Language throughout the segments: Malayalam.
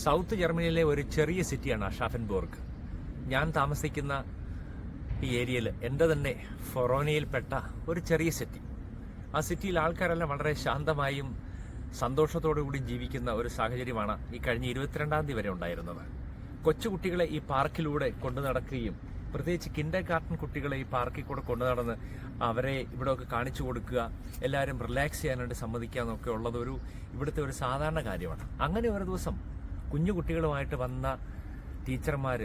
സൗത്ത് ജർമ്മനിയിലെ ഒരു ചെറിയ സിറ്റിയാണ് അഷാഫൻബോർഗ്. ഞാൻ താമസിക്കുന്ന ഈ ഏരിയയിൽ എൻ്റെ തന്നെ ഫൊറോനയിൽപ്പെട്ട ഒരു ചെറിയ സിറ്റി. ആ സിറ്റിയിൽ ആൾക്കാരെല്ലാം വളരെ ശാന്തമായും സന്തോഷത്തോടുകൂടി ജീവിക്കുന്ന ഒരു സാഹചര്യമാണ് ഈ കഴിഞ്ഞ 22-ാം തീയതി വരെ ഉണ്ടായിരുന്നത്. കൊച്ചുകുട്ടികളെ ഈ പാർക്കിലൂടെ കൊണ്ടു നടക്കുകയും പ്രത്യേകിച്ച് കിൻഡർഗാർട്ടൻ കുട്ടികളെ ഈ പാർക്കിൽ കൂടെ കൊണ്ടു നടന്ന് അവരെ ഇവിടെയൊക്കെ കാണിച്ചു കൊടുക്കുക, എല്ലാവരും റിലാക്സ് ചെയ്യാനായിട്ട് സമ്മതിക്കുക എന്നൊക്കെ ഉള്ളത് ഇവിടുത്തെ ഒരു സാധാരണ കാര്യമാണ്. അങ്ങനെ ഒരു ദിവസം കുഞ്ഞു കുട്ടികളുമായിട്ട് വന്ന ടീച്ചർമാർ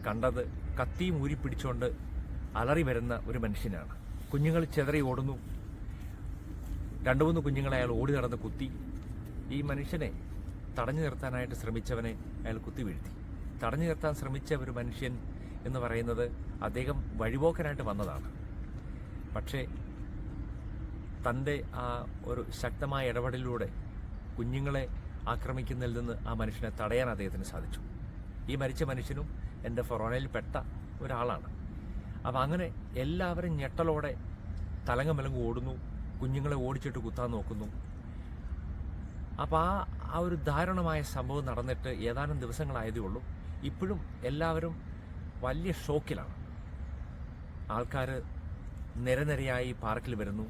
കണ്ടത് കത്തിയും ഊരി പിടിച്ചുകൊണ്ട് അലറി വരുന്ന ഒരു മനുഷ്യനാണ്. കുഞ്ഞുങ്ങൾ ചിതറി ഓടുന്നു. 2-3 കുഞ്ഞുങ്ങളെ അയാൾ ഓടി നടന്ന് കുത്തി. ഈ മനുഷ്യനെ തടഞ്ഞു നിർത്താനായിട്ട് ശ്രമിച്ചവനെ അയാൾ കുത്തി വീഴ്ത്തി. തടഞ്ഞു നിർത്താൻ ശ്രമിച്ച ഒരു മനുഷ്യൻ എന്ന് പറയുന്നത് അദ്ദേഹം വഴിപോക്കനായിട്ട് വന്നതാണ്. പക്ഷേ തൻ്റെ ആ ഒരു ശക്തമായ ഇടപെടലിലൂടെ കുഞ്ഞുങ്ങളെ ആക്രമിക്കുന്നതിൽ നിന്ന് ആ മനുഷ്യനെ തടയാൻ അദ്ദേഹത്തിന് സാധിച്ചു. ഈ മരിച്ച മനുഷ്യനും എൻ്റെ ഫൊറോനയിൽപ്പെട്ട ഒരാളാണ്. അപ്പം അങ്ങനെ എല്ലാവരും ഞെട്ടലോടെ തലങ്ങമലങ്ങ് ഓടുന്നു, കുഞ്ഞുങ്ങളെ ഓടിച്ചിട്ട് കുത്താൻ നോക്കുന്നു. അപ്പോൾ ആ ഒരു ദാരുണമായ സംഭവം നടന്നിട്ട് ഏതാനും ദിവസങ്ങളായതേ ഉള്ളൂ. ഇപ്പോഴും എല്ലാവരും വലിയ ഷോക്കിലാണ്. ആൾക്കാർ നിരനിരയായി പാർക്കിൽ വരുന്നു.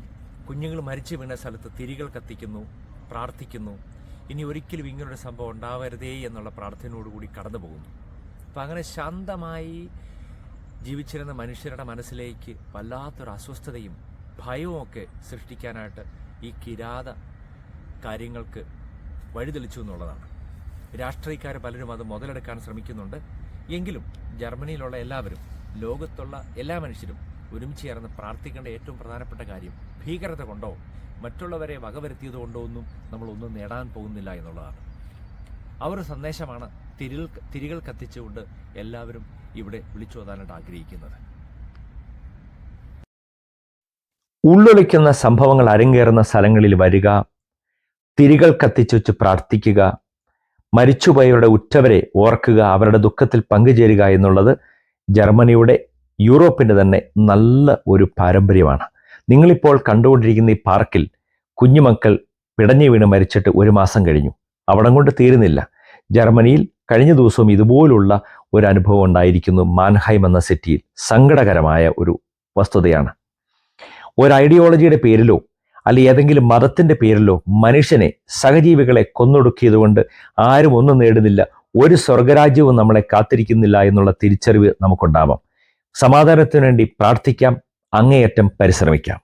കുഞ്ഞുങ്ങൾ മരിച്ചു വീണ സ്ഥലത്ത് തിരികൾ കത്തിക്കുന്നു, പ്രാർത്ഥിക്കുന്നു. ഇനി ഒരിക്കലും ഇങ്ങനൊരു സംഭവം ഉണ്ടാവരുതേ എന്നുള്ള പ്രാർത്ഥനയോടുകൂടി കടന്നു പോകുന്നു. അപ്പം അങ്ങനെ ശാന്തമായി ജീവിച്ചിരുന്ന മനുഷ്യരുടെ മനസ്സിലേക്ക് വല്ലാത്തൊരു അസ്വസ്ഥതയും ഭയവും ഒക്കെ സൃഷ്ടിക്കാനായിട്ട് ഈ കിരാത കാര്യങ്ങൾക്ക് വഴിതെളിച്ചു എന്നുള്ളതാണ്. രാഷ്ട്രീയക്കാർ പലരും അത് മുതലെടുക്കാൻ ശ്രമിക്കുന്നുണ്ട്. എങ്കിലും ജർമ്മനിയിലുള്ള എല്ലാവരും, ലോകത്തുള്ള എല്ലാ മനുഷ്യരും ഒരുമിച്ച് ചേർന്ന് പ്രാർത്ഥിക്കേണ്ട ഏറ്റവും പ്രധാനപ്പെട്ട കാര്യം ഭീകരത കൊണ്ടോ മറ്റുള്ളവരെ വകവരുത്തിയത് കൊണ്ടോ ഒന്നും നമ്മളൊന്നും നേടാൻ പോകുന്നില്ല എന്നുള്ളതാണ്. ആ ഒരു സന്ദേശമാണ് തിരികൾ കത്തിച്ചുകൊണ്ട് എല്ലാവരും ഇവിടെ വിളിച്ചോതാനായിട്ട് ആഗ്രഹിക്കുന്നത്. ഉള്ളൊളിക്കുന്ന സംഭവങ്ങൾ അരങ്ങേറുന്ന സ്ഥലങ്ങളിൽ വരിക, തിരികൾ കത്തിച്ചു വെച്ച് പ്രാർത്ഥിക്കുക, മരിച്ചുപോയവരുടെ ഉറ്റവരെ ഓർക്കുക, അവരുടെ ദുഃഖത്തിൽ പങ്കുചേരുക എന്നുള്ളത് ജർമ്മനിയുടെ, യൂറോപ്പിൻ്റെ തന്നെ നല്ല ഒരു പാരമ്പര്യമാണ്. നിങ്ങളിപ്പോൾ കണ്ടുകൊണ്ടിരിക്കുന്ന ഈ പാർക്കിൽ കുഞ്ഞുമക്കൾ പിടഞ്ഞു വീണ് മരിച്ചിട്ട് 1 മാസം കഴിഞ്ഞു. അവിടം കൊണ്ട് തീരുന്നില്ല. ജർമ്മനിയിൽ കഴിഞ്ഞ ദിവസവും ഇതുപോലുള്ള ഒരു അനുഭവം ഉണ്ടായിരിക്കുന്നു. മാൻഹൈം എന്ന സിറ്റിയിൽ സങ്കടകരമായ ഒരു വസ്തുതയാണ്. ഒരു ഐഡിയോളജിയുടെ പേരിലോ അല്ലെങ്കിൽ ഏതെങ്കിലും മതത്തിൻ്റെ പേരിലോ മനുഷ്യനെ, സഹജീവികളെ കൊന്നൊടുക്കിയതുകൊണ്ട് ആരും ഒന്നും നേടുന്നില്ല. ഒരു സ്വർഗരാജ്യവും നമ്മളെ കാത്തിരിക്കുന്നില്ല എന്നുള്ള തിരിച്ചറിവ് നമുക്കുണ്ടാവാം. സമാധാനത്തിനു വേണ്ടി പ്രാർത്ഥിക്കാം, അങ്ങേയറ്റം പരിശ്രമിക്കാം.